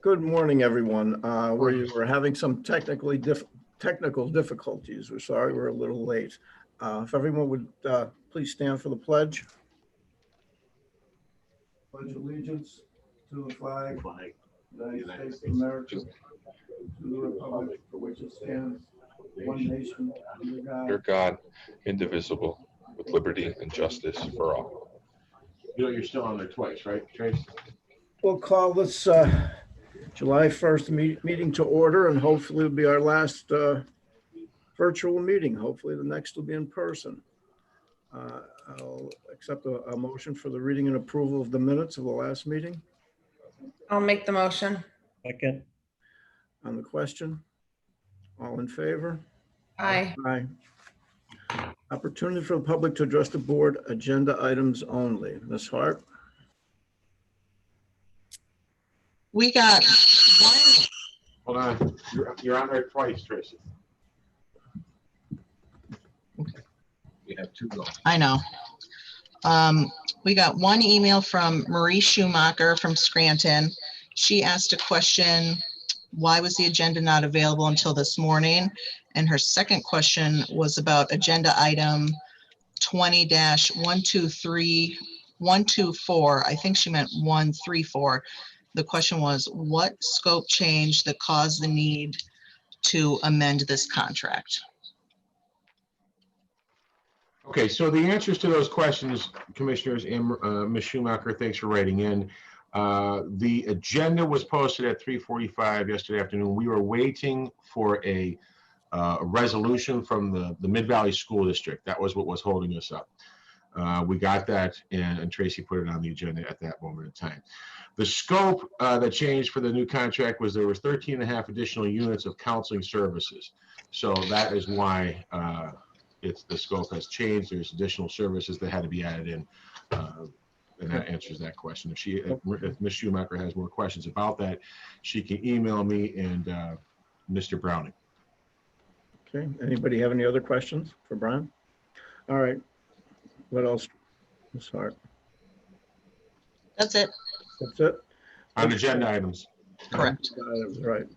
Good morning, everyone. We were having some technical difficulties. We're sorry we're a little late. If everyone would please stand for the pledge. Pledge allegiance to the flag of the United States of America, to the republic for which it stands, one nation, under God, indivisible, with liberty and justice for all. You know, you're still on there twice, right, Trace? We'll call this July 1st meeting to order, and hopefully it'll be our last virtual meeting. Hopefully the next will be in person. I'll accept a motion for the reading and approval of the minutes of the last meeting. I'll make the motion. Second. On the question, all in favor? Aye. Aye. Opportunity for the public to address the board, agenda items only. Ms. Hart? We got one. Hold on, you're on there twice, Tracy. Okay. We have two going. I know. We got one email from Marie Schumacher from Scranton. She asked a question, why was the agenda not available until this morning? And her second question was about agenda item 20-124. I think she meant 134. The question was, what scope change that caused the need to amend this contract? Okay, so the answers to those questions, Commissioners, and Ms. Schumacher, thanks for writing in. The agenda was posted at 3:45 yesterday afternoon. We were waiting for a resolution from the Mid-Valley School District. That was what was holding us up. We got that, and Tracy put it on the agenda at that moment in time. The scope that changed for the new contract was there was 13.5 additional units of counseling services. So that is why the scope has changed. There's additional services that had to be added in, and that answers that question. If Ms. Schumacher has more questions about that, she can email me and Mr. Browning. Okay, anybody have any other questions for Brian? All right, what else, Ms. Hart? That's it. That's it? On agenda items. Correct. Right.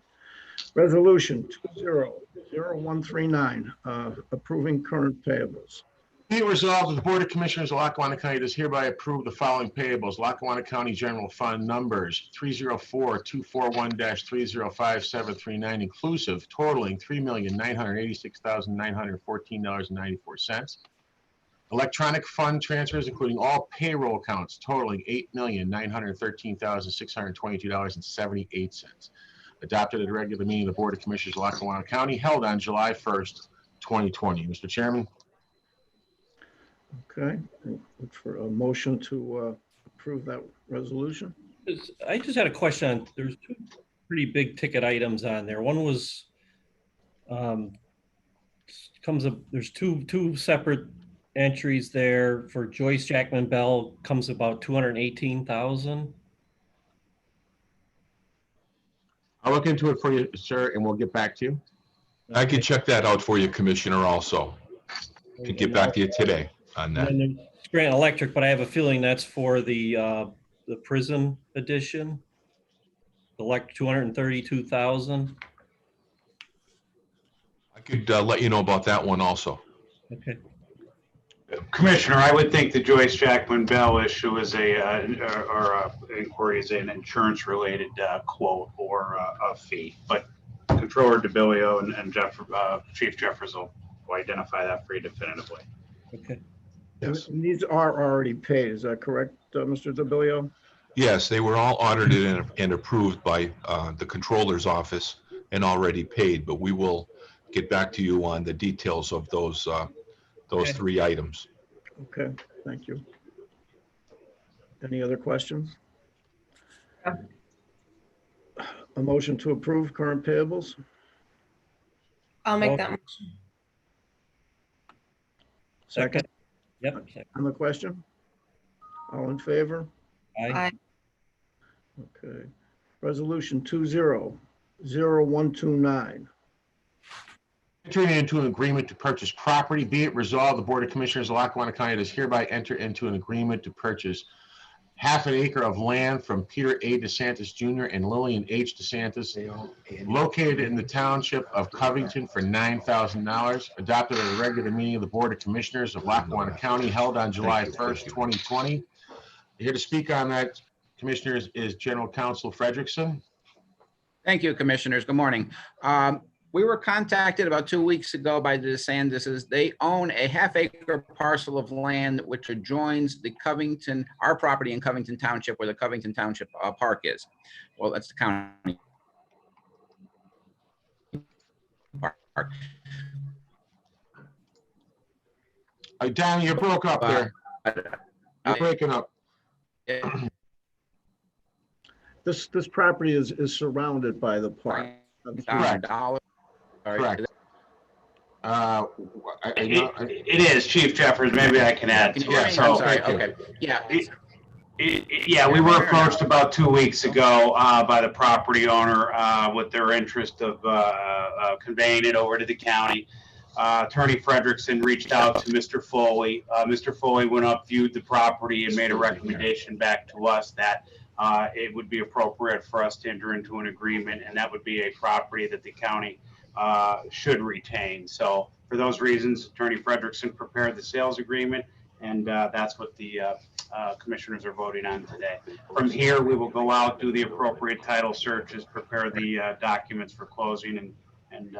Resolution 20-0139, approving current payables. Be it resolved that the Board of Commissioners of Lackawanna County does hereby approve the following payables. Lackawanna County General Fund numbers 304-241-305-739 inclusive, totaling $3,986,914.94. Electronic fund transfers, including all payroll accounts, totaling $8,913,622.78. Adopted at a regular meeting of the Board of Commissioners of Lackawanna County held on July 1st, 2020. Mr. Chairman. Okay, look for a motion to approve that resolution. I just had a question. There's two pretty big ticket items on there. One was there's two separate entries there for Joyce Jackman Bell, comes about $218,000. I'll look into it for you, sir, and we'll get back to you. I can check that out for you, Commissioner, also. I can get back to you today on that. And then Grant Electric, but I have a feeling that's for the prison edition. The $232,000. I could let you know about that one also. Okay. Commissioner, I would think the Joyce Jackman Bell issue is inquiry is an insurance-related quote or a fee, but Controller DeBilio and Chief Jeffers will identify that for you definitively. Okay. Yes. And these are already paid, is that correct, Mr. DeBilio? Yes, they were all audited and approved by the Controller's office and already paid, but we will get back to you on the details of those three items. Okay, thank you. Any other questions? Yeah. A motion to approve current payables? I'll make that motion. Second. Yep. On the question? All in favor? Aye. Okay. Resolution 20-0129. Entering into an agreement to purchase property, be it resolved, the Board of Commissioners of Lackawanna County does hereby enter into an agreement to purchase half an acre of land from Peter A. DeSantis Jr. and Lillian H. DeSantis, located in the township of Covington for $9,000, adopted at a regular meeting of the Board of Commissioners of Lackawanna County held on July 1st, 2020. Here to speak on that, Commissioners, is General Counsel Frederickson. Thank you, Commissioners. Good morning. We were contacted about 2 weeks ago by the DeSantis. They own a half-acre parcel of land which adjoins the Covington, our property in Covington Township, where the Covington Township Park is. Well, that's the county park. Danny, you broke up there. You're breaking up. This property is surrounded by the park. Correct. Correct. It is, Chief Jeffers, maybe I can add to Yeah, it. I'm So, sorry. Okay. Yeah. yeah, we were approached about 2 weeks ago by the property owner with their interest of conveying it over to the county. Attorney Frederickson reached out to Mr. Foley. Mr. Foley went up, viewed the property, and made a recommendation back to us that it would be appropriate for us to enter into an agreement, and that would be a property that the county should retain. So for those reasons, Attorney Frederickson prepared the sales agreement, and that's what the commissioners are voting on today. From here, we will go out, do the appropriate title searches, prepare the documents for closing, and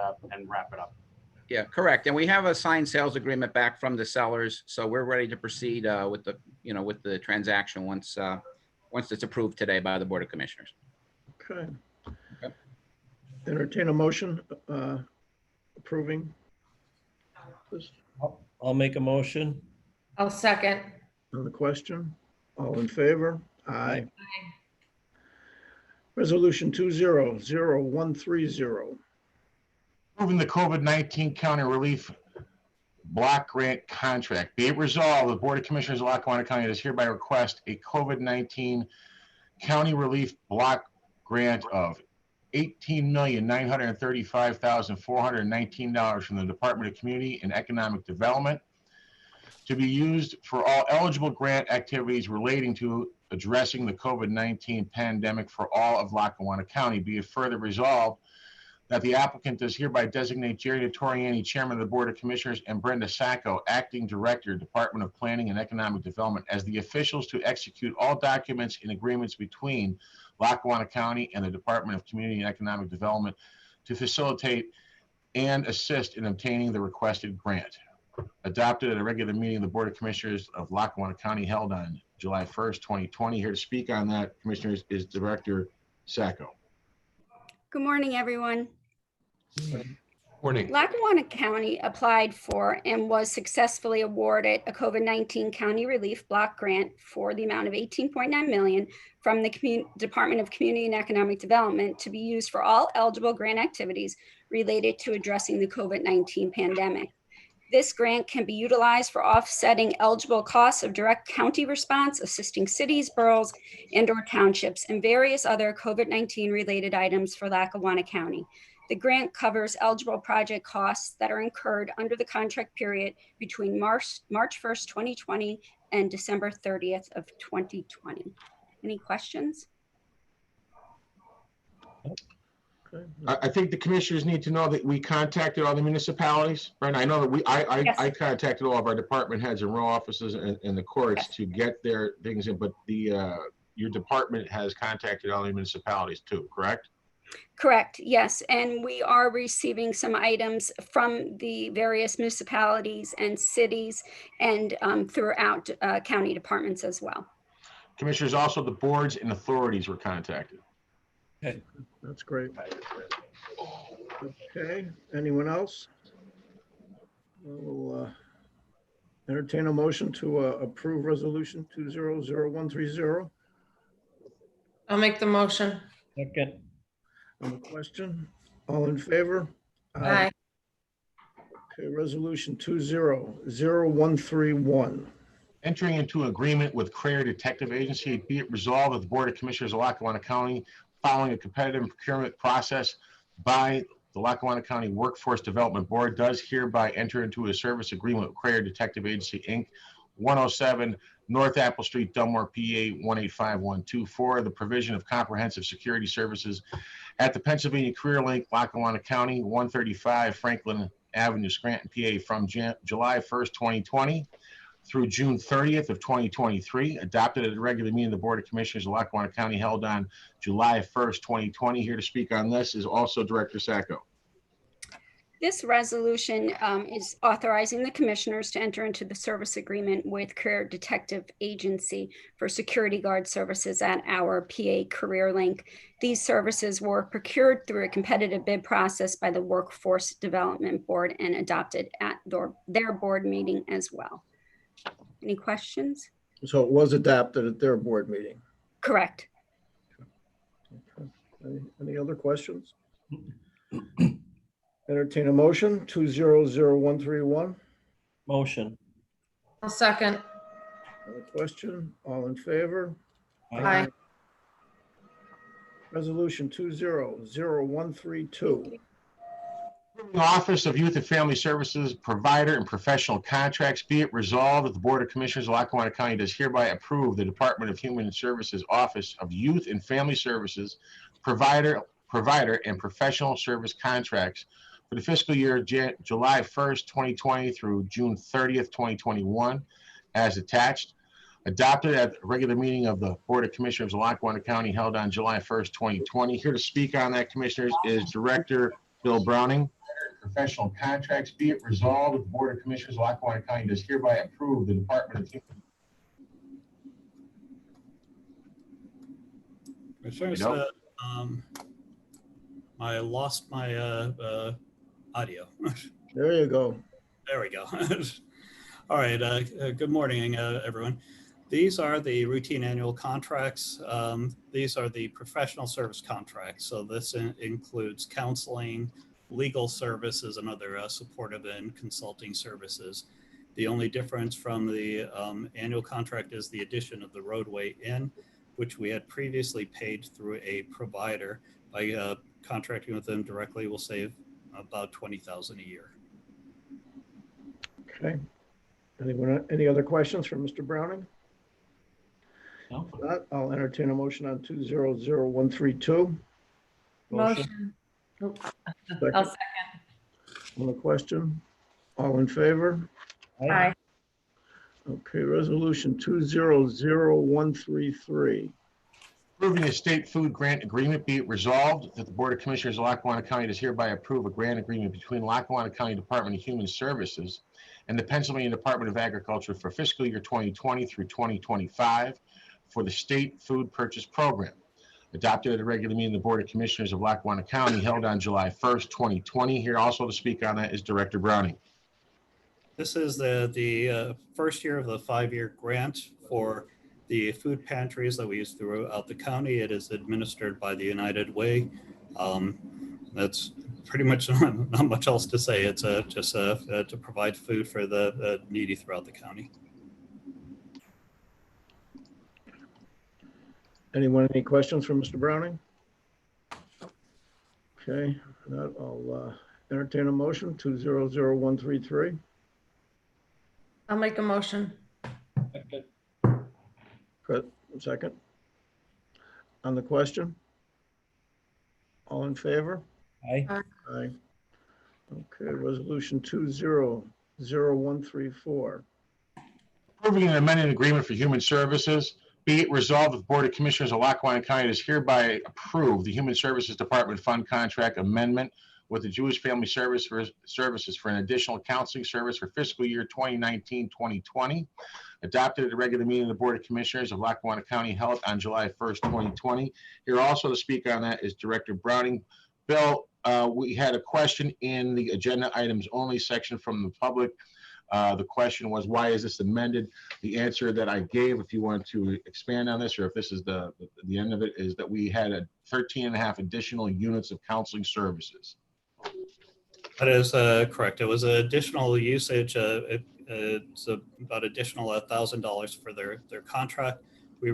wrap it up. Yeah, correct. And we have a signed sales agreement back from the sellers, so we're ready to proceed with the, with the transaction once it's approved today by the Board of Commissioners. Okay. Entertain a motion approving this I'll make a motion. I'll second. on the question. All in favor? Aye. Resolution 200130. Approving the COVID-19 County Relief Block Grant Contract. Be it resolved, the Board of Commissioners of Lackawanna County does hereby request a COVID-19 County Relief Block Grant of $18,935,419 from the Department of Community and Economic Development to be used for all eligible grant activities relating to addressing the COVID-19 pandemic for all of Lackawanna County. Be it further resolved that the applicant does hereby designate Jerry Notarianni, Chairman of the Board of Commissioners, and Brenda Sacco, Acting Director, Department of Planning and Economic Development, as the officials to execute all documents and agreements between Lackawanna County and the Department of Community and Economic Development to facilitate and assist in obtaining the requested grant. Adopted at a regular meeting of the Board of Commissioners of Lackawanna County held on July 1st, 2020. Here to speak on that, Commissioners, is Director Sacco. Good morning, everyone. Morning. Lackawanna County applied for and was successfully awarded a COVID-19 County Relief Block Grant for the amount of $18.9 million from the Department of Community and Economic Development to be used for all eligible grant activities related to addressing the COVID-19 pandemic. This grant can be utilized for offsetting eligible costs of direct county response, assisting cities, boroughs, and/or townships, and various other COVID-19 related items for Lackawanna County. The grant covers eligible project costs that are incurred under the contract period between March 1st, 2020 and December 30th of 2020. Any questions? Okay. I think the commissioners need to know that we contacted all the municipalities. Brenda, I know that I Yes. contacted all of our department heads and row offices and the courts to get their things in, but your department has contacted all the municipalities too, correct? Correct, yes. And we are receiving some items from the various municipalities and cities and throughout county departments as well. Commissioners, also the boards and authorities were contacted. Okay. That's great. Okay, anyone else? We'll entertain a motion to approve resolution 200130. I'll make the motion. Second. On the question, all in favor? Aye. Okay, resolution 200131. Entering into agreement with Crayer Detective Agency, be it resolved that the Board of Commissioners of Lackawanna County, following a competitive procurement process by the Lackawanna County Workforce Development Board, does hereby enter into a service agreement with Crayer Detective Agency, Inc., 107 North Apple Street, Dunmore, PA 185124, the provision of comprehensive security services at the Pennsylvania Career Link, Lackawanna County, 135 Franklin Avenue, Scranton, PA, from July 1st, 2020 through June 30th of 2023, adopted at a regular meeting of the Board of Commissioners of Lackawanna County held on July 1st, 2020. Here to speak on this is also Director Sacco. This resolution is authorizing the commissioners to enter into the service agreement with Career Detective Agency for security guard services at our PA Career Link. These services were procured through a competitive bid process by the Workforce Development Board and adopted at their board meeting as well. Any questions? So it was adopted at their board meeting. Correct. Okay. Any other questions? Entertain a motion, 200131. Motion. I'll second. Other question? All in favor? Aye. Resolution 200132. The Office of Youth and Family Services Provider and Professional Contracts, be it resolved that the Board of Commissioners of Lackawanna County does hereby approve the Department of Human Services Office of Youth and Family Services Provider and Professional Service Contracts for the fiscal year July 1st, 2020 through June 30th, 2021, as attached, adopted at a regular meeting of the Board of Commissioners of Lackawanna County held on July 1st, 2020. Here to speak on that, Commissioners, is Director Bill Browning. Professional contracts, be it resolved that the Board of Commissioners of Lackawanna County does hereby approve the Department of Human. Commissioners, I lost my audio. There you go. There we go. All right. Good morning, everyone. These are the routine annual contracts. These are the professional service contracts. So this includes counseling, legal services, and other supportive and consulting services. The only difference from the annual contract is the addition of the roadway in, which we had previously paid through a provider. By contracting with them directly, we'll save about $20,000 a year. Okay. Any other questions for Mr. Browning? No. If not, I'll entertain a motion on 200132. Motion. I'll Second. second. On the question, all in favor? Aye. Okay, resolution 200133. Approving a state food grant agreement, be it resolved that the Board of Commissioners of Lackawanna County does hereby approve a grant agreement between Lackawanna County Department of Human Services and the Pennsylvania Department of Agriculture for fiscal year 2020 through 2025 for the State Food Purchase Program. Adopted at a regular meeting of the Board of Commissioners of Lackawanna County held on July 1st, 2020. Here also to speak on that is Director Browning. This is the first year of the 5-year grant for the food pantries that we use throughout the county. It is administered by the United Way. That's pretty much not much else to say. It's just to provide food for the needy throughout the county. Anyone, any questions for Mr. Browning? Okay, that I'll entertain a motion, 200133. I'll make a motion. Second. On the question? All in favor? Aye. Aye. Okay, resolution 200134. Approving an amended agreement for human services, be it resolved that the Board of Commissioners of Lackawanna County does hereby approve the Human Services Department Fund Contract Amendment with the Jewish Family Services for an additional counseling service for fiscal year 2019-2020, adopted at a regular meeting of the Board of Commissioners of Lackawanna County held on July 1st, 2020. Here also to speak on that is Director Browning. Bill, we had a question in the agenda items only section from the public. The question was, why is this amended? The answer that I gave, if you want to expand on this, or if this is the end of it, is that we had 13.5 additional units of counseling services. That is correct. It was additional usage. It's about additional $1,000 for their contract. We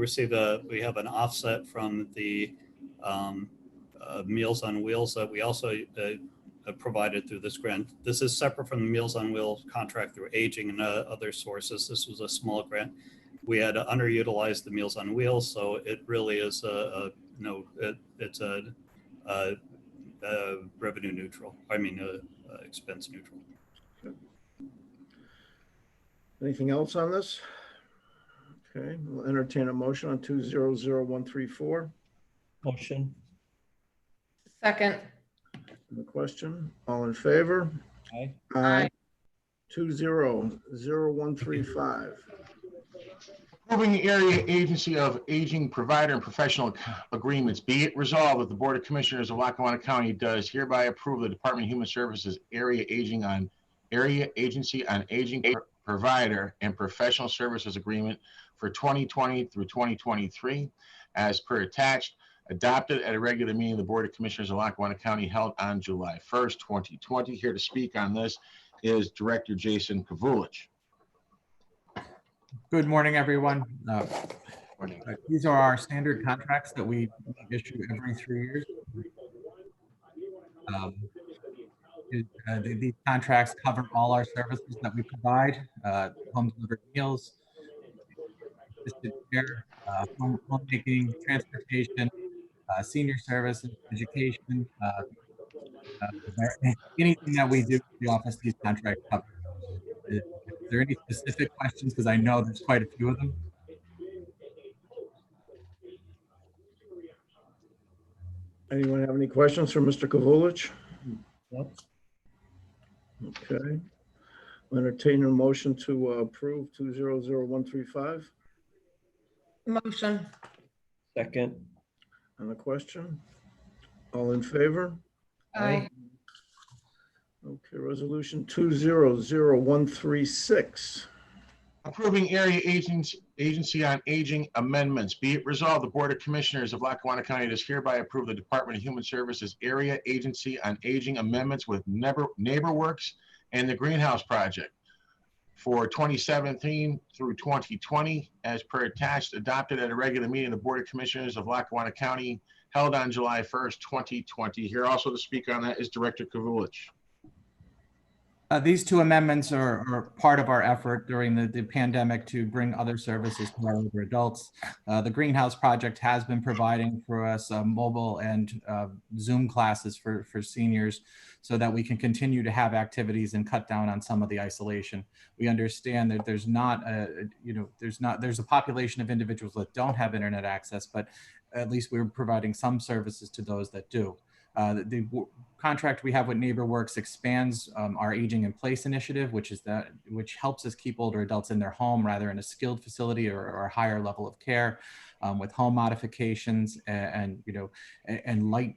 have an offset from the Meals on Wheels that we also provided through this grant. This is separate from the Meals on Wheels contract through aging and other sources. This was a small grant. we had underutilized the Meals on Wheels, so it really is it's revenue neutral. I mean, expense neutral. Anything else on this? Okay, we'll entertain a motion on 200134. Motion. Second. The question, all in favor? Aye. Aye. 200135. Approving the area agency of aging provider and professional agreements. Be it resolved that the Board of Commissioners of Lackawanna County does hereby approve the Department of Human Services area agency on aging provider and professional services agreement for 2020 through 2023 as per attached, adopted at a regular meeting of the Board of Commissioners of Lackawanna County held on July 1st, 2020. Here to speak on this is Director Jason Kavulich. Good morning, everyone. These are our standard contracts that we issue every 3 years. These contracts cover all our services that we provide, home delivered meals, assisted care, homemaking, transportation, senior services, education, anything that we do for the office, these contracts cover. Is there any specific questions? Because I know there's quite a few of them. Anyone have any questions for Mr. Kavulich? Nope. Okay. I'll entertain a motion to approve 200135. Motion. Second. On the question, all in favor? Aye. Okay, resolution 200136. Approving area agency on aging amendments. Be it resolved, the Board of Commissioners of Lackawanna County does hereby approve the Department of Human Services area agency on aging amendments with NeighborWorks and the Greenhouse Project for 2017 through 2020 as per attached, adopted at a regular meeting of the Board of Commissioners of Lackawanna County held on July 1st, 2020. Here also to speak on that is Director Kavulich. These two amendments are part of our effort during the pandemic to bring other services to our older adults. The Greenhouse Project has been providing for us mobile and Zoom classes for seniors so that we can continue to have activities and cut down on some of the isolation. We understand that there's a population of individuals that don't have internet access, but at least we're providing some services to those that do. The contract we have with NeighborWorks expands our Aging in Place initiative, which helps us keep older adults in their home rather in a skilled facility or a higher level of care, with home modifications and light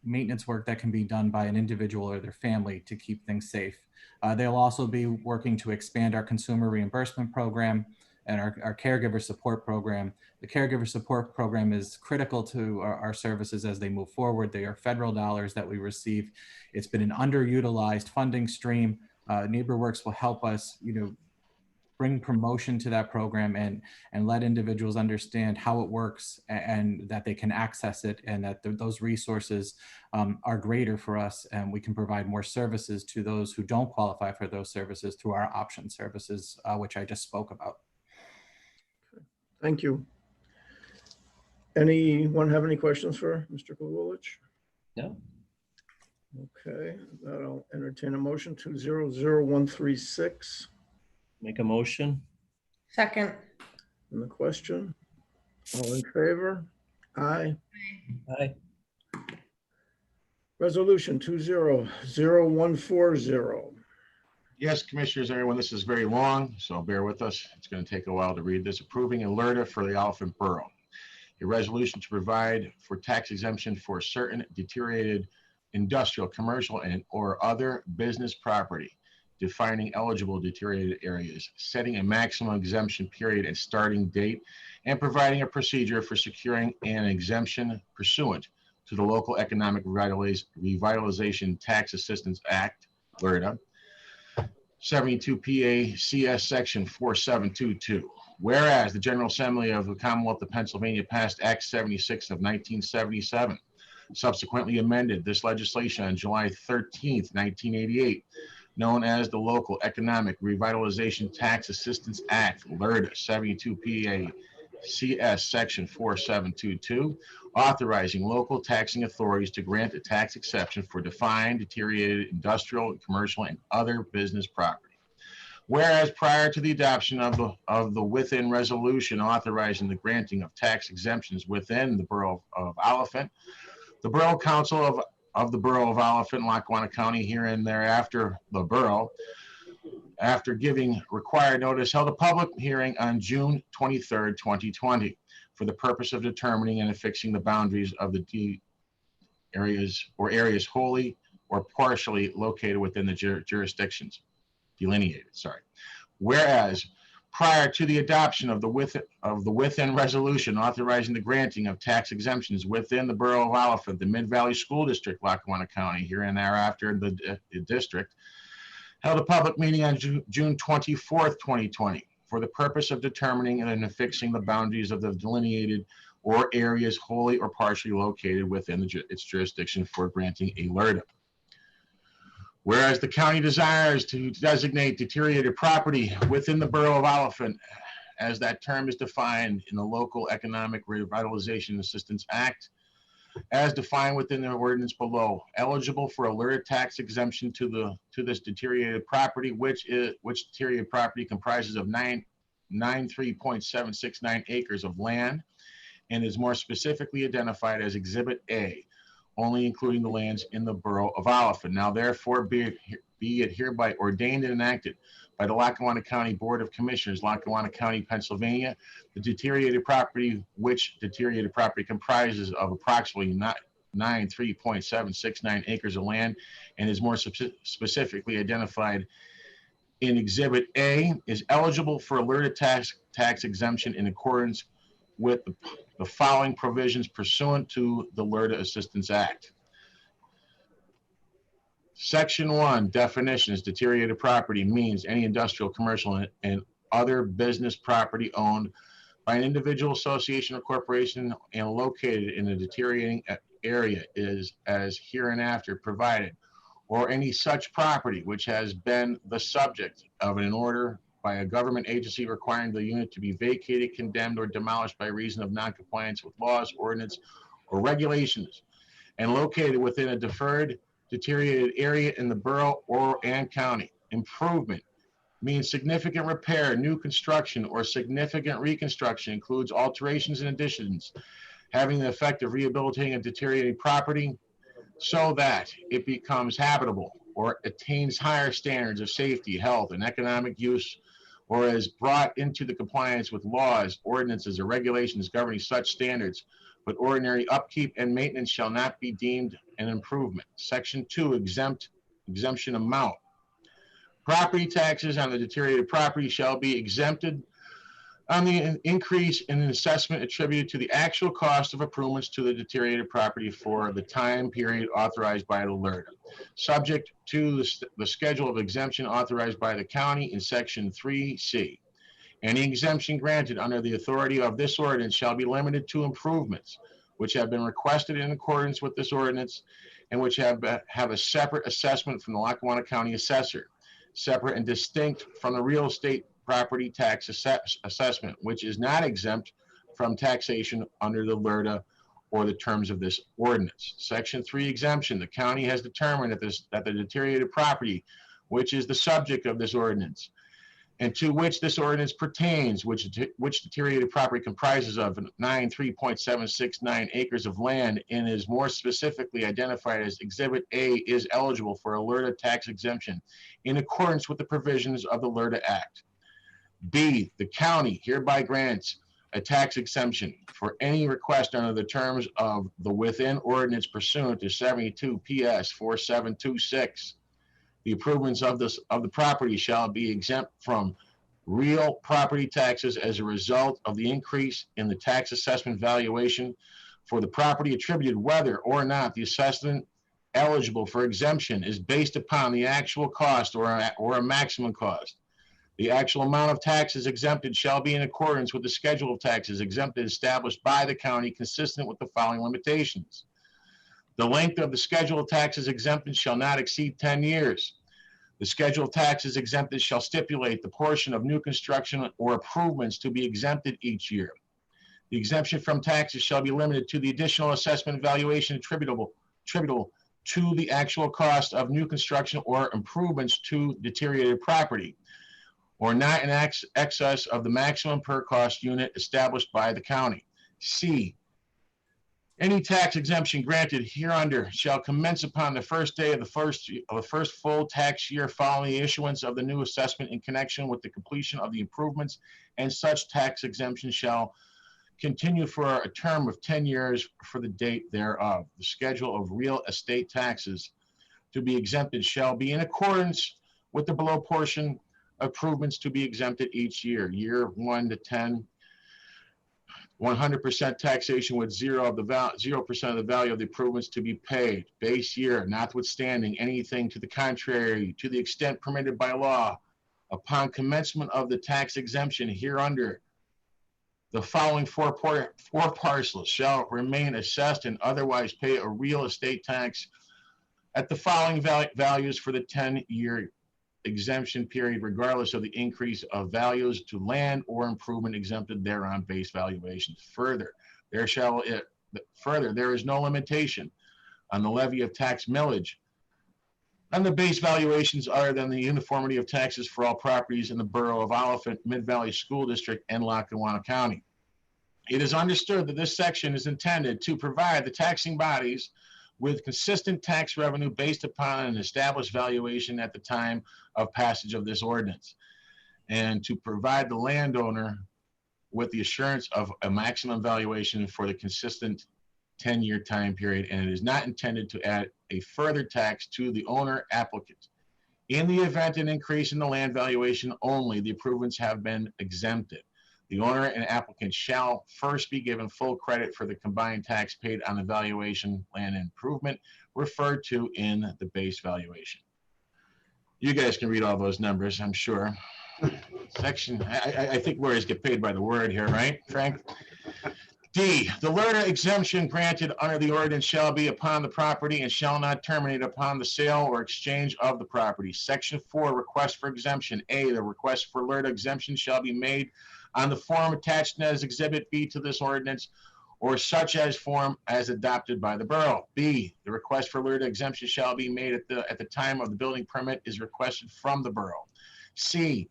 maintenance work that can be done by an individual or their family to keep things safe. They'll also be working to expand our consumer reimbursement program and our caregiver support program. The caregiver support program is critical to our services as they move forward. They are federal dollars that we receive. It's been an underutilized funding stream. NeighborWorks will help us, bring promotion to that program and let individuals understand how it works and that they can access it and that those resources are greater for us, and we can provide more services to those who don't qualify for those services through our option services, which I just spoke about. Thank you. Anyone have any questions for Mr. Kavulich? No. Okay, I'll entertain a motion 200136. Make a motion. Second. On the question, all in favor? Aye. Aye. Resolution 200140. Yes, Commissioners, everyone, this is very long, so bear with us. It's going to take a while to read this. Approving alerta for the Elephant Borough. A resolution to provide for tax exemption for certain deteriorated industrial, commercial, and or other business property, defining eligible deteriorated areas, setting a maximum exemption period and starting date, and providing a procedure for securing an exemption pursuant to the Local Economic Revitalization Tax Assistance Act, LERTA, 72 PA CS Section 4722. Whereas the General Assembly of the Commonwealth of Pennsylvania passed Act 76 of 1977, subsequently amended this legislation on July 13th, 1988, known as the Local Economic Revitalization Tax Assistance Act, LERTA 72 PA CS Section 4722, authorizing local taxing authorities to grant a tax exception for defined, deteriorated industrial, commercial, and other business property. Whereas prior to the adoption of the within resolution authorizing the granting of tax exemptions within the Borough of Oliphant, the Borough Council of the Borough of Oliphant, Lackawanna County, here and thereafter the borough, after giving required notice, held a public hearing on June 23rd, 2020, for the purpose of determining and affixing the boundaries of the areas wholly or partially located within the jurisdictions delineated. Whereas prior to the adoption of the within resolution authorizing the granting of tax exemptions within the Borough of Oliphant, the Mid-Valley School District, Lackawanna County, here and thereafter the district, held a public meeting on June 24th, 2020, for the purpose of determining and affixing the boundaries of the delineated or areas wholly or partially located within its jurisdiction for granting a LERTA. Whereas the county desires to designate deteriorated property within the Borough of Oliphant, as that term is defined in the Local Economic Revitalization Assistance Act, as defined within the ordinance below, eligible for a LERTA tax exemption to this deteriorated property, which deteriorated property comprises of 93.769 acres of land and is more specifically identified as Exhibit A, only including the lands in the Borough of Oliphant. Now therefore be it hereby ordained and enacted by the Lackawanna County Board of Commissioners, Lackawanna County, Pennsylvania, the deteriorated property, which deteriorated property comprises of approximately 93.769 acres of land and is more specifically identified in Exhibit A, is eligible for a LERTA tax exemption in accordance with the following provisions pursuant to the LERTA Assistance Act. Section 1, definitions. Deteriorated property means any industrial, commercial, and other business property owned by an individual, association, or corporation and located in a deteriorating area is as hereinafter provided, or any such property which has been the subject of an order by a government agency requiring the unit to be vacated, condemned, or demolished by reason of noncompliance with laws, ordinance, or regulations, and located within a deteriorated area in the borough and county. Improvement means significant repair, new construction, or significant reconstruction, includes alterations and additions having the effect of rehabilitating a deteriorating property so that it becomes habitable or attains higher standards of safety, health, and economic use, or is brought into the compliance with laws, ordinances, or regulations governing such standards, but ordinary upkeep and maintenance shall not be deemed an improvement. Section 2, exemption amount. Property taxes on the deteriorated property shall be exempted on the increase in an assessment attributed to the actual cost of improvements to the deteriorated property for the time period authorized by the LERTA, subject to the schedule of exemption authorized by the county in Section 3C. Any exemption granted under the authority of this ordinance shall be limited to improvements which have been requested in accordance with this ordinance and which have a separate assessment from the Lackawanna County Assessor, separate and distinct from the real estate property tax assessment, which is not exempt from taxation under the LERTA or the terms of this ordinance. Section 3 exemption. The county has determined that the deteriorated property, which is the subject of this ordinance, and to which this ordinance pertains, which deteriorated property comprises of 93.769 acres of land and is more specifically identified as Exhibit A, is eligible for a LERTA tax exemption in accordance with the provisions of the LERTA Act. B, the county hereby grants a tax exemption for any request under the terms of the within ordinance pursuant to 72 PS 4726. The improvements of the property shall be exempt from real property taxes as a result of the increase in the tax assessment valuation for the property attributed, whether or not the assessment eligible for exemption is based upon the actual cost or a maximum cost. The actual amount of taxes exempted shall be in accordance with the schedule of taxes exempted established by the county, consistent with the following limitations. The length of the schedule of taxes exempted shall not exceed 10 years. The schedule of taxes exempted shall stipulate the portion of new construction or improvements to be exempted each year. The exemption from taxes shall be limited to the additional assessment valuation attributable to the actual cost of new construction or improvements to deteriorated property, or not in excess of the maximum per cost unit established by the county. C, any tax exemption granted hereunder shall commence upon the first day of the first full tax year following the issuance of the new assessment in connection with the completion of the improvements, and such tax exemption shall continue for a term of 10 years for the date thereof. The schedule of real estate taxes to be exempted shall be in accordance with the below portion improvements to be exempted each year. Year 1 to 10, 100% taxation with 0% of the value of the improvements to be paid. Base year, notwithstanding anything to the contrary, to the extent permitted by law, upon commencement of the tax exemption hereunder, the following four parcels shall remain assessed and otherwise pay a real estate tax at the following values for the 10-year exemption period, regardless of the increase of values to land or improvement exempted thereon base valuations. Further, there is no limitation on the levy of tax millage on the base valuations other than the uniformity of taxes for all properties in the borough of Oliphant, Mid-Valley School District, and Lackawanna County. It is understood that this section is intended to provide the taxing bodies with consistent tax revenue based upon an established valuation at the time of passage of this ordinance, and to provide the landowner with the assurance of a maximum valuation for the consistent 10-year time period, and it is not intended to add a further tax to the owner applicant. In the event an increase in the land valuation only, the improvements have been exempted. The owner and applicant shall first be given full credit for the combined tax paid on the valuation land improvement referred to in the base valuation. You guys can read all those numbers, I'm sure. Section, I think lawyers get paid by the word here, right, Frank? D, the LERTA exemption granted under the ordinance shall be upon the property and shall not terminate upon the sale or exchange of the property. Section 4, request for exemption. A, the request for LERTA exemption shall be made on the form attached as Exhibit B to this ordinance, or such as form as adopted by the borough. B, the request for LERTA exemption shall be made at the time of the building permit is requested from the borough. C,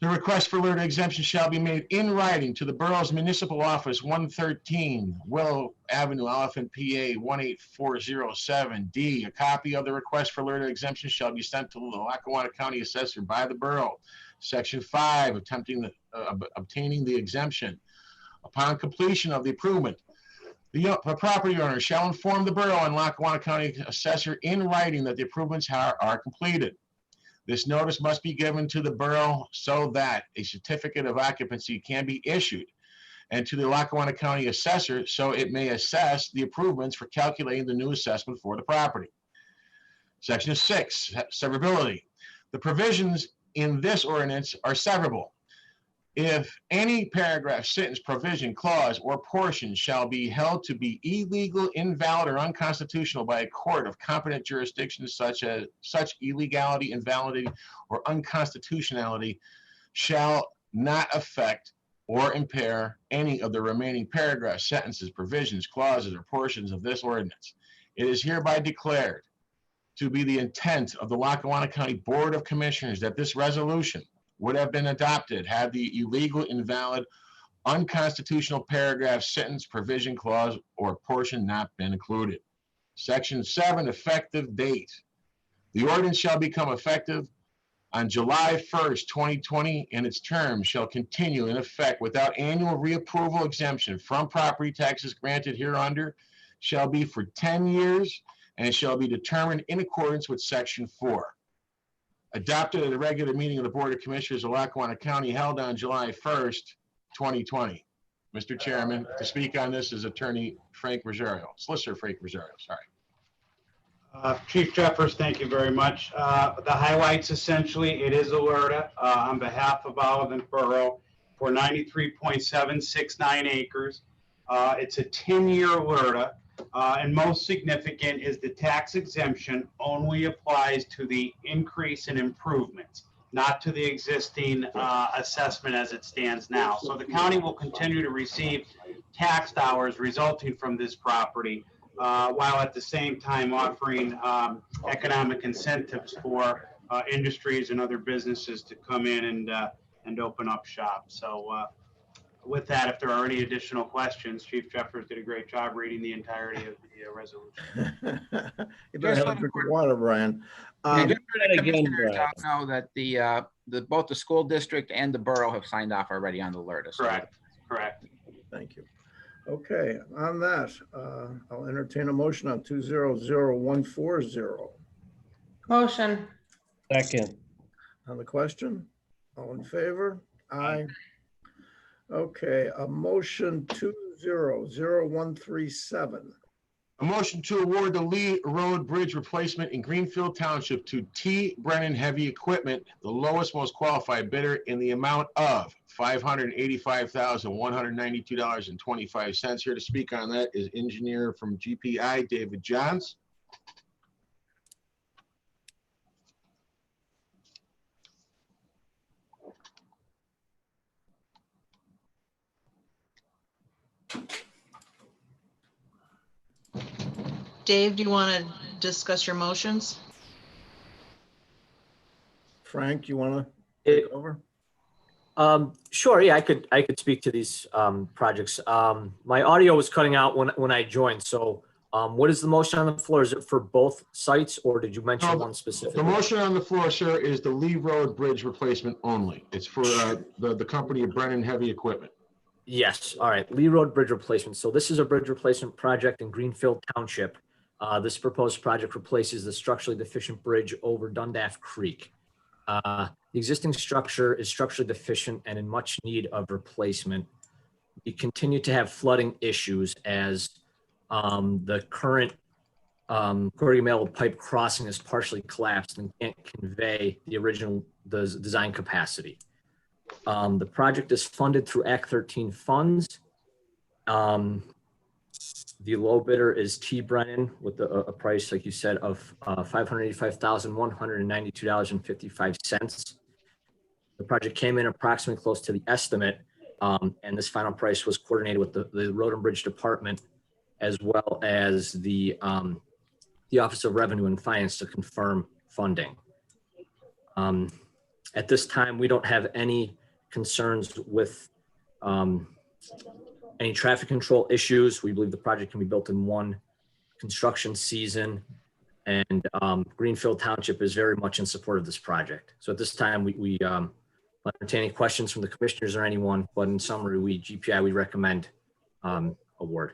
the request for LERTA exemption shall be made in writing to the borough's municipal office, 113 Willow Avenue, Oliphant, PA 18407. D, a copy of the request for LERTA exemption shall be sent to the Lackawanna County Assessor by the borough. Section 5, obtaining the exemption. Upon completion of the improvement, the property owner shall inform the borough and Lackawanna County Assessor in writing that the improvements are completed. This notice must be given to the borough so that a certificate of occupancy can be issued, and to the Lackawanna County Assessor so it may assess the improvements for calculating the new assessment for the property. Section 6, severability. The provisions in this ordinance are severable. If any paragraph, sentence, provision, clause, or portion shall be held to be illegal, invalid, or unconstitutional by a court of competent jurisdiction, such illegality, invalidity, or unconstitutionality shall not affect or impair any of the remaining paragraphs, sentences, provisions, clauses, or portions of this ordinance. It is hereby declared to be the intent of the Lackawanna County Board of Commissioners that this resolution would have been adopted had the illegal, invalid, unconstitutional paragraph, sentence, provision, clause, or portion not been included. Section 7, effective date. The ordinance shall become effective on July 1st, 2020, and its term shall continue in effect without annual reapproval exemption from property taxes granted hereunder shall be for 10 years and shall be determined in accordance with Section 4. Adopted at a regular meeting of the Board of Commissioners of Lackawanna County held on July 1st, 2020. Mr. Chairman, to speak on this is Attorney Frank Rosario, Solicitor Frank Rosario, sorry. Chief Jeffers, thank you very much. The highlights, essentially, it is LERTA on behalf of Oliphant Borough for 93.769 acres. It's a 10-year LERTA. And most significant is the tax exemption only applies to the increase in improvements, not to the existing assessment as it stands now. So the county will continue to receive tax dollars resulting from this property, while at the same time offering economic incentives for industries and other businesses to come in and open up shop. So with that, if there are any additional questions, Chief Jeffers did a great job reading the entirety of the resolution. You better have a drink of water, Brian. And just for the again, commissioners, Brad. I'll know that both the school district and the borough have signed off already on the LERTA. So Correct, correct. Thank you. Okay, on that, I'll entertain a motion on 200140. Motion. Second. On the question, all in favor? Aye. Okay, a motion 200137. A motion to award the Lee Road Bridge replacement in Greenfield Township to T. Brennan Heavy Equipment, the lowest, most qualified bidder, in the amount of $585,192.25. Here to speak on that is engineer from GPI, David Johns. Dave, do you want to discuss your motions? Frank, you want to take over? Sure. Yeah, I could speak to these projects. My audio was cutting out when I joined. So what is the motion on the floor? Is it for both sites, or did you mention one specific? The motion on the floor, sir, is the Lee Road Bridge replacement only. It's for the company of Brennan Heavy Equipment. Yes. All right. Lee Road Bridge replacement. So this is a bridge replacement project in Greenfield Township. This proposed project replaces the structurally deficient bridge over Dundas Creek. The existing structure is structurally deficient and in much need of replacement. We continue to have flooding issues as the current Corrigan Mail pipe crossing is partially collapsed and can't convey the original design capacity. The project is funded through Act 13 funds. The low bidder is T. Brennan with a price, like you said, of $585,192.55. The project came in approximately close to the estimate, and this final price was coordinated with the Road and Bridge Department as well as the Office of Revenue and Finance to confirm funding. At this time, we don't have any concerns with any traffic control issues. We believe the project can be built in one construction season, and Greenfield Township is very much in support of this project. So at this time, we entertain any questions from the commissioners or anyone, but in summary, GPI, we recommend award.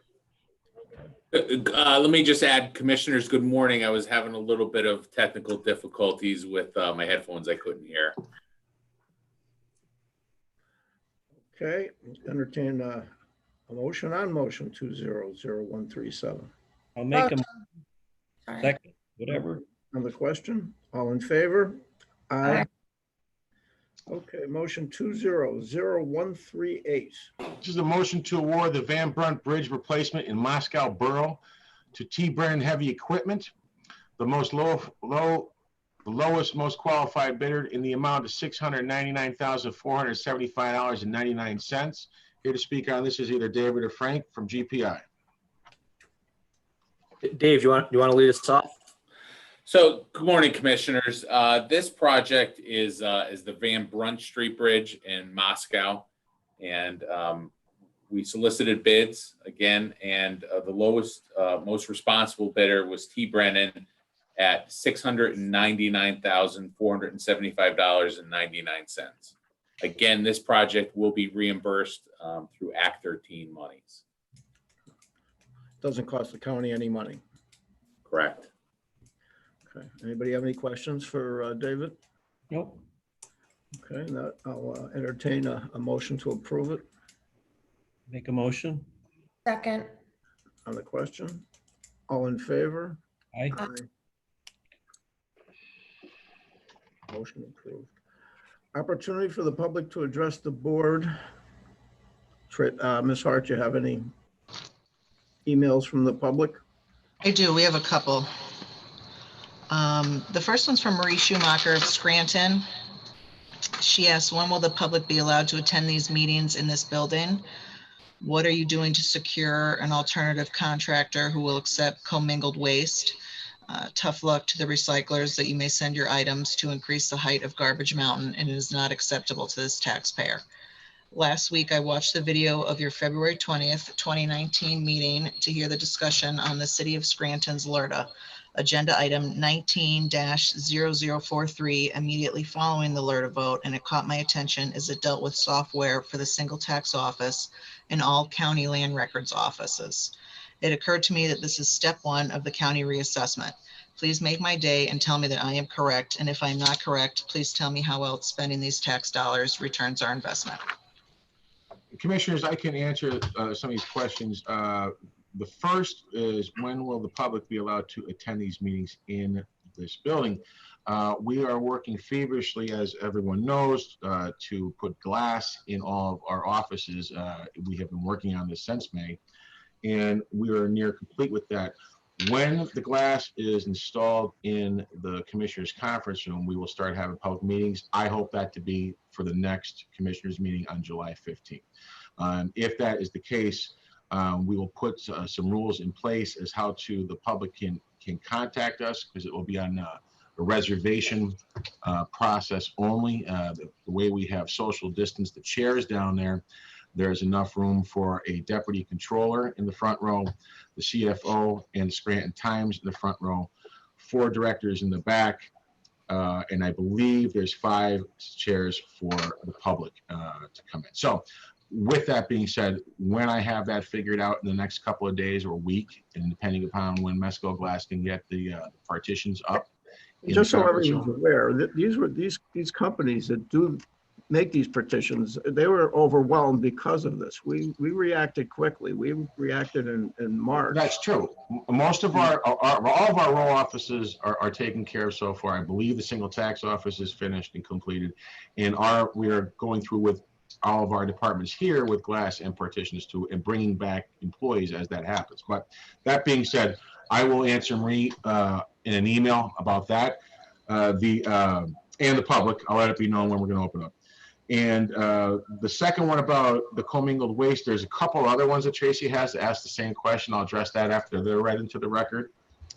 Let me just add, commissioners, good morning. I was having a little bit of technical difficulties with my headphones. I couldn't hear. Okay, entertain a motion on motion 200137. I'll make them second, whatever. On the question, all in favor? Aye. Okay, motion 200138. This is a motion to award the Van Brunt Bridge replacement in Moscow Borough to T. Brennan Heavy Equipment, the lowest, most qualified bidder, in the amount of $699,475.99. Here to speak on this is either David or Frank from GPI. Dave, you want to lead us off? So, good morning, commissioners. This project is the Van Brunt Street Bridge in Moscow, and we solicited bids again, and the lowest, most responsible bidder was T. Brennan at $699,475.99. Again, this project will be reimbursed through Act 13 monies. Doesn't cost the county any money. Correct. Okay, anybody have any questions for David? Nope. Okay, now I'll entertain a motion to approve it. Make a motion. Second. On the question, all in favor? Aye. Motion approved. Opportunity for the public to address the board. Ms. Hart, you have any emails from the public? I do. We have a couple. The first one's from Marie Schumacher of Scranton. She asks, when will the public be allowed to attend these meetings in this building? What are you doing to secure an alternative contractor who will accept commingled waste? Tough luck to the recyclers that you may send your items to increase the height of Garbage Mountain, and it is not acceptable to this taxpayer. Last week, I watched the video of your February 20th, 2019 meeting to hear the discussion on the City of Scranton's LRTA, agenda item 19-0043, immediately following the LRTA vote, and it caught my attention as it dealt with software for the single tax office and all county land records offices. It occurred to me that this is step one of the county reassessment. Please make my day and tell me that I am correct, and if I'm not correct, please tell me how else spending these tax dollars returns our investment. Commissioners, I can answer some of these questions. The first is, when will the public be allowed to attend these meetings in this building? We are working feverishly, as everyone knows, to put glass in all of our offices. We have been working on this since May, and we are near complete with that. When the glass is installed in the Commissioners' conference room, we will start having public meetings. I hope that to be for the next Commissioners' meeting on July 15th. If that is the case, we will put some rules in place as how to the public can contact us, because it will be on a reservation process only. The way we have social distance the chairs down there, there's enough room for a deputy controller in the front row, the CFO and the Scranton Times in the front row, 4 directors in the back, and I believe there's 5 chairs for the public to come in. So with that being said, when I have that figured out in the next couple of days or week, and depending upon when Mesco Glass can get the partitions up. Just so everyone's aware, that these companies that do make these partitions, they were overwhelmed because of this. We reacted quickly. We reacted in March. That's true. Most of all of our row offices are taken care of so far. I believe the single tax office is finished and completed, and we are going through with all of our departments here with glass and partitions too, and bringing back employees as that happens. But that being said, I will answer Marie in an email about that. And the public, I'll let it be known when we're going to open up. And the second one about the commingled waste, there's a couple other ones that Tracy has asked the same question. I'll address that after they're read into the record.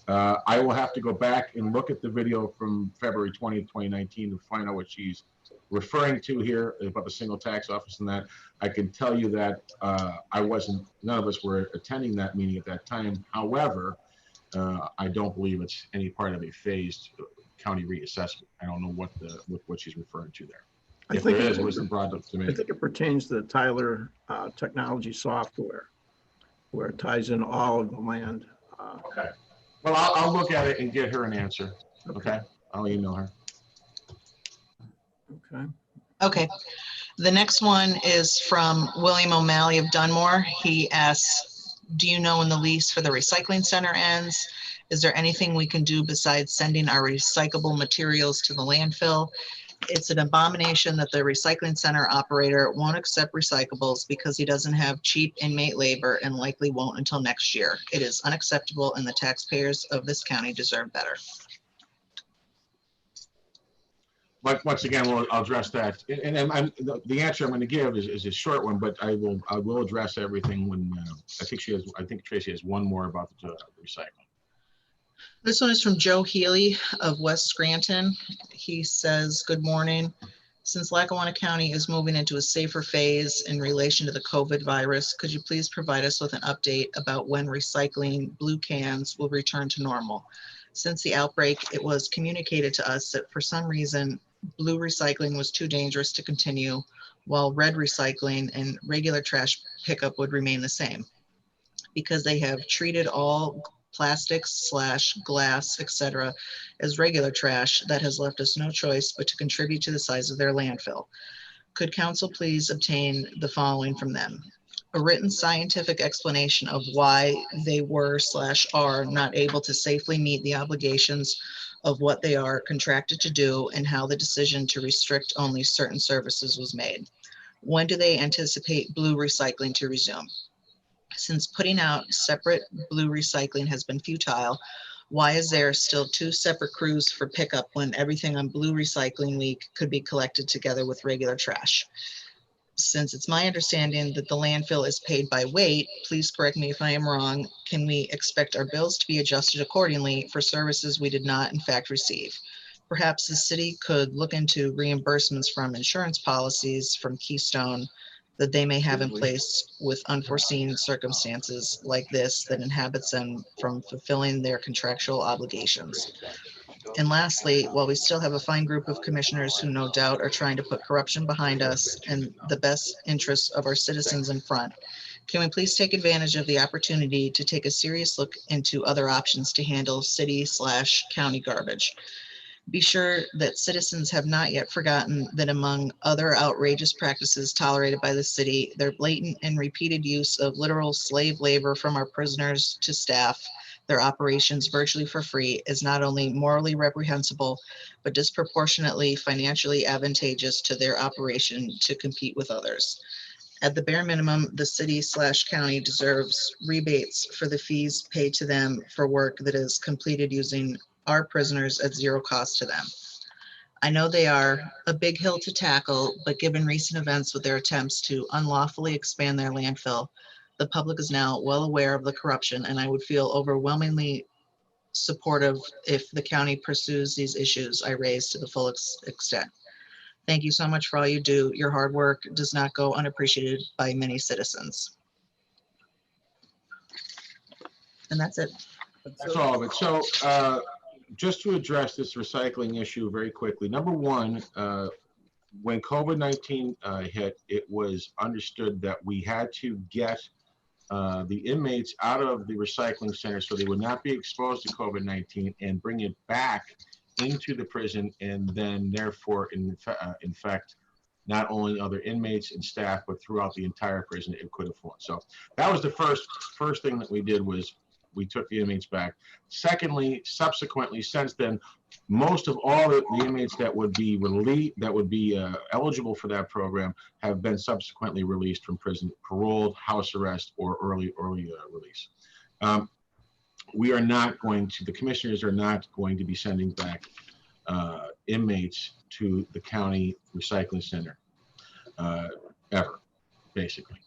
I will have to go back and look at the video from February 20th, 2019 to find out what she's referring to here about the single tax office and that. I can tell you that none of us were attending that meeting at that time. However, I don't believe it's any part of a phased county reassessment. I don't know what she's referring to there. If there is, it wasn't brought up to me. I think it pertains to the Tyler technology software, where it ties in all of the land. Okay. Well, I'll look at it and get her an answer. Okay. I'll email her. Okay. Okay. The next one is from William O'Malley of Dunmore. He asks, do you know when the lease for the recycling center ends? Is there anything we can do besides sending our recyclable materials to the landfill? It's an abomination that the recycling center operator won't accept recyclables because he doesn't have cheap inmate labor and likely won't until next year. It is unacceptable, and the taxpayers of this county deserve better. But once again, I'll address that. And the answer I'm going to give is a short one, but I will address everything when I think Tracy has one more about the recycling. This one is from Joe Healy of West Scranton. He says, good morning. Since Lackawanna County is moving into a safer phase in relation to the COVID virus, could you please provide us with an update about when recycling blue cans will return to normal? Since the outbreak, it was communicated to us that for some reason, blue recycling was too dangerous to continue, while red recycling and regular trash pickup would remain the same. Because they have treated all plastics / glass, etc., as regular trash, that has left us no choice but to contribute to the size of their landfill. Could council please obtain the following from them? A written scientific explanation of why they were / are not able to safely meet the obligations of what they are contracted to do, and how the decision to restrict only certain services was made. When do they anticipate blue recycling to resume? Since putting out separate blue recycling has been futile, why is there still 2 separate crews for pickup when everything on blue recycling week could be collected together with regular trash? Since it's my understanding that the landfill is paid by weight, please correct me if I am wrong, can we expect our bills to be adjusted accordingly for services we did not in fact receive? Perhaps the city could look into reimbursements from insurance policies from Keystone that they may have in place with unforeseen circumstances like this that inhibits them from fulfilling their contractual obligations. And lastly, while we still have a fine group of commissioners who no doubt are trying to put corruption behind us and the best interests of our citizens in front, can we please take advantage of the opportunity to take a serious look into other options to handle city/county garbage? Be sure that citizens have not yet forgotten that among other outrageous practices tolerated by the city, their blatant and repeated use of literal slave labor from our prisoners to staff their operations virtually for free is not only morally reprehensible, but disproportionately financially advantageous to their operation to compete with others. At the bare minimum, the city/county deserves rebates for the fees paid to them for work that is completed using our prisoners at zero cost to them. I know they are a big hill to tackle, but given recent events with their attempts to unlawfully expand their landfill, the public is now well aware of the corruption, and I would feel overwhelmingly supportive if the county pursues these issues I raised to the full extent. Thank you so much for all you do. Your hard work does not go unappreciated by many citizens. And that's it. That's all of it. So just to address this recycling issue very quickly, number one, when COVID-19 hit, it was understood that we had to get the inmates out of the recycling center so they would not be exposed to COVID-19 and bring it back into the prison, and then therefore infect not only other inmates and staff, but throughout the entire prison it could have fallen. So that was the first thing that we did, was we took the inmates back. Secondly, subsequently, since then, most of all the inmates that would be eligible for that program have been subsequently released from prison, paroled, house arrest, or early release. We are not going to, the commissioners are not going to be sending back inmates to the county recycling center ever, basically.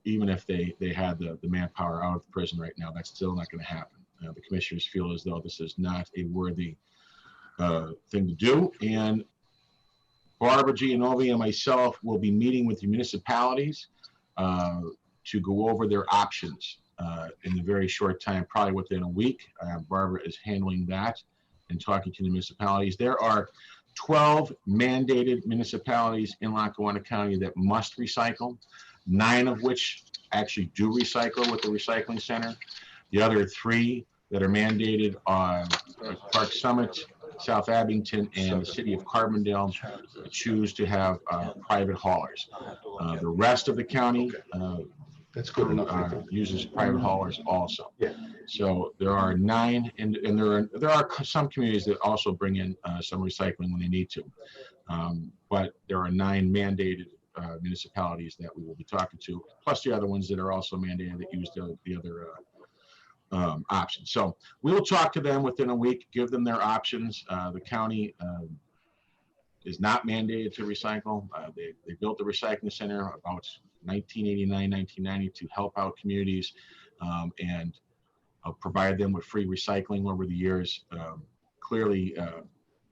Even if they had the manpower out of the prison right now, that's still not going to happen. The commissioners feel as though this is not a worthy thing to do. And Barbara Gianovi and myself will be meeting with the municipalities to go over their options in a very short time, probably within a week. Barbara is handling that and talking to the municipalities. There are 12 mandated municipalities in Lackawanna County that must recycle, 9 of which actually do recycle with the recycling center. The other 3 that are mandated are Park Summit, South Abington, and the city of Carbondale choose to have private haulers. The rest of the county That's good enough. uses private haulers also. Yeah. So there are 9, and there are some communities that also bring in some recycling when they need to. But there are 9 mandated municipalities that we will be talking to, plus the other ones that are also mandated that use the other options. So we will talk to them within a week, give them their options. The county is not mandated to recycle. They built the recycling center about 1989, 1990 to help out communities and provide them with free recycling over the years. Clearly,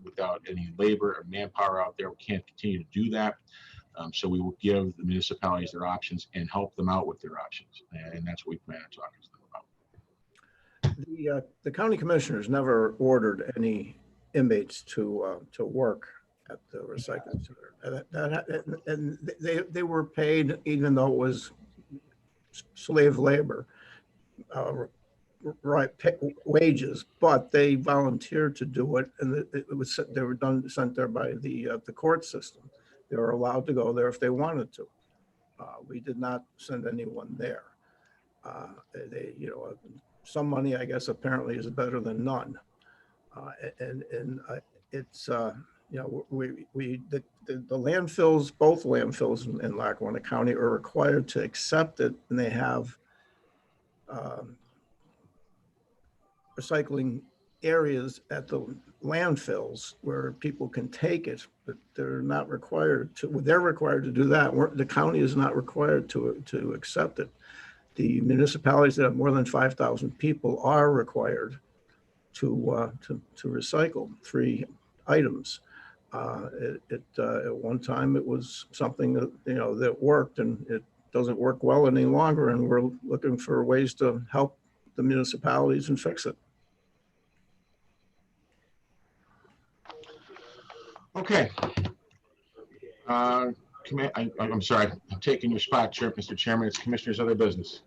without any labor or manpower out there, we can't continue to do that. So we will give the municipalities their options and help them out with their options. And that's what we plan on talking to them about. The county commissioners never ordered any inmates to work at the recycling center, and they were paid, even though it was slave labor, wages, but they volunteered to do it, and they were sent there by the court system. They were allowed to go there if they wanted to. We did not send anyone there. Some money, I guess, apparently is better than none. It's the landfills, both landfills in Lackawanna County are required to accept it, and they have recycling areas at the landfills where people can take it, but they're not required to. They're required to do that. The county is not required to accept it. The municipalities that have more than 5,000 people are required to recycle 3 items. At one time, it was something that, that worked, and it doesn't work well any longer, and we're looking for ways to help the municipalities and fix it. Okay. I'm sorry, I'm taking your spot, Mr. Chairman. It's Commissioner's other business.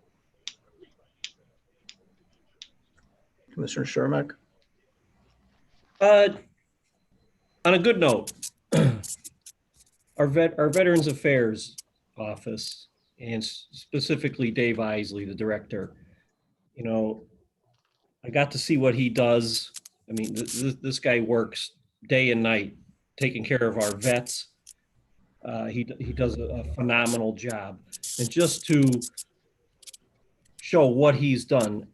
Commissioner Chermak? On a good note, our Veterans Affairs office, and specifically Dave Isley, the director, I got to see what he does. I mean, this guy works day and night taking care of our vets. He does a phenomenal job. And just to show what he's done,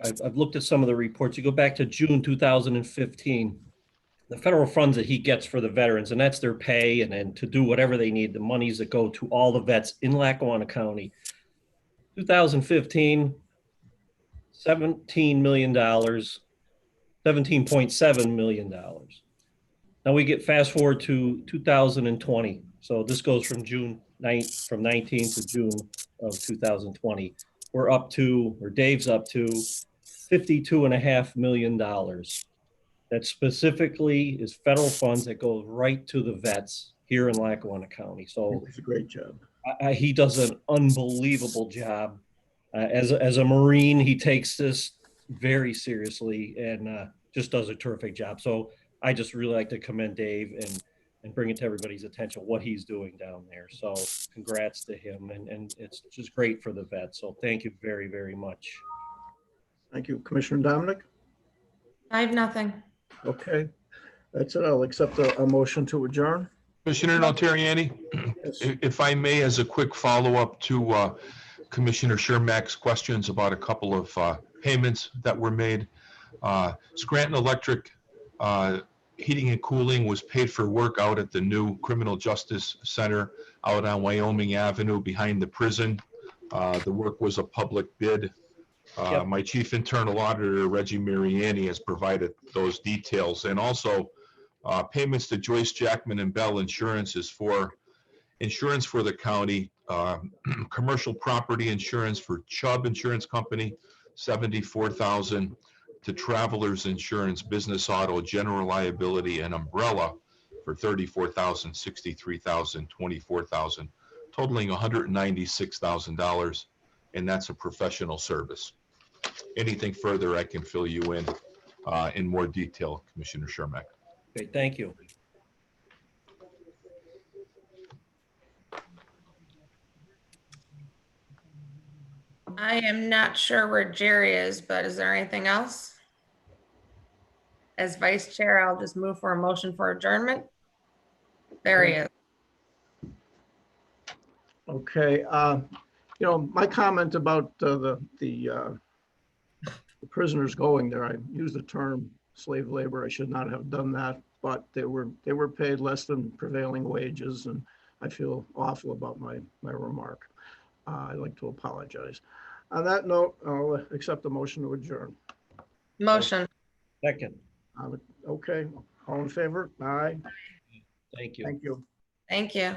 I've looked at some of the reports. You go back to June 2015, the federal funds that he gets for the veterans, and that's their pay and then to do whatever they need, the monies that go to all the vets in Lackawanna County. 2015, $17 million, $17.7 million. Now we get fast forward to 2020. So this goes from June 9th, from 19 to June of 2020. We're up to, or Dave's up to $52.5 million. That specifically is federal funds that go right to the vets here in Lackawanna County. So it's a great job. He does an unbelievable job. As a Marine, he takes this very seriously and just does a terrific job. So I just really like to commend Dave and bring it to everybody's attention what he's doing down there. So congrats to him, and it's just great for the vets. So thank you very, very much. Thank you. Commissioner Domenick? I have nothing. Okay, that's it. I'll accept a motion to adjourn. Commissioner Notarianni, Yes. if I may, as a quick follow-up to Commissioner Chermak's questions about a couple of payments that were made. Scranton Electric heating and cooling was paid for work out at the new Criminal Justice Center out on Wyoming Avenue behind the prison. The work was a public bid. Yep. My chief internal auditor, Reggie Mariani, has provided those details. And also payments to Joyce Jackman and Bell Insurance is for insurance for the county, commercial property insurance for Chubb Insurance Company, $74,000, to Travelers Insurance, business auto, general liability, and umbrella for $34,000, $63,000, $24,000, totaling $196,000, and that's a professional service. Anything further, I can fill you in more detail, Commissioner Chermak. Okay, thank you. I am not sure where Jerry is, but is there anything else? As vice chair, I'll just move for a motion for adjournment. There he is. Okay, my comment about the prisoners going there, I used the term slave labor. I should not have done that, but they were paid less than prevailing wages, and I feel awful about my remark. I'd like to apologize. On that note, I'll accept the motion to adjourn. Motion. Second. Okay, all in favor? Aye. Thank you. Thank you. Thank you.